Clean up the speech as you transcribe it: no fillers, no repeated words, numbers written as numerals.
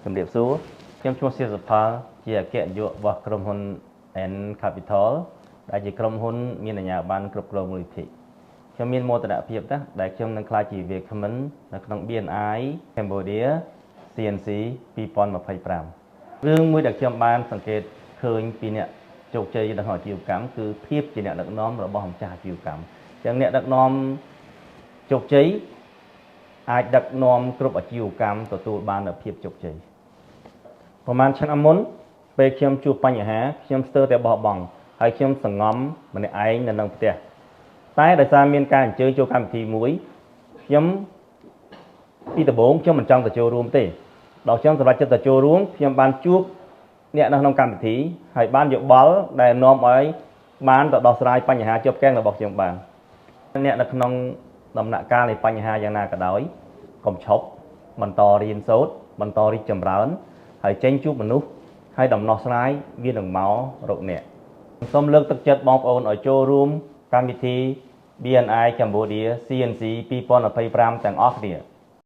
ជំរាបសួរខ្ញុំឈ្មោះសៀសសុផលជាអគ្គនាយករបស់ក្រុមហ៊ុន N Capital ដែលជាក្រុមហ៊ុនមានអាជ្ញាប័ណ្ណគ្រប់គ្រងមូលនិធិខ្ញុំមានមោទនភាពណាស់ដែលខ្ញុំនឹងក្លាយជាវាគ្មិននៅក្នុង BNI Cambodia CNC 2025រឿងមួយដែលខ្ញុំបានសង្កេតឃើញពីអ្នកជោគជ័យនៅក្នុងអាជីវកម្មគឺភាពជាអ្នកដឹកនាំរបស់ម្ចាស់អាជីវកម្មអញ្ចឹងអ្នកដឹកនាំជោគជ័យអាចដឹកនាំគ្រប់អាជីវកម្មទទួលបាននូវភាពជោគជ័យប្រហែលឆ្នាំមុនពេលខ្ញុំជួបបញ្ហាខ្ញុំស្ទើរតែបោះបង់ហើយខ្ញុំសង្ងំម្នាក់ឯងនៅក្នុងផ្ទះតែដោយសារមានការអញ្ជើញចូលកម្មវិធីមួយខ្ញុំពីដំបូងខ្ញុំមិនចង់ទៅចូលរួមទេដល់ខ្ញុំសម្រេចចិត្តទៅចូលរួមខ្ញុំបានជួបអ្នកនៅក្នុងកម្មវិធីហើយបានយោបល់ដែលនាំឲ្យបានទៅដោះស្រាយបញ្ហាជាប់គាំងរបស់ខ្ញុំបានអ្នកនៅក្នុងដំណាក់កាលនៃបញ្ហាយ៉ាងណាក៏ដោយកុំឈប់បន្តរៀនសូត្របន្តរីកចម្រើនហើយចេញជួបមនុស្សហើយដំណោះស្រាយវានឹងមករកអ្នកសូមលើកទឹកចិត្តបងប្អូនឲ្យចូលរួមកម្មវិធី BNI Cambodia CNC 2025ទាំងអស់គ្នា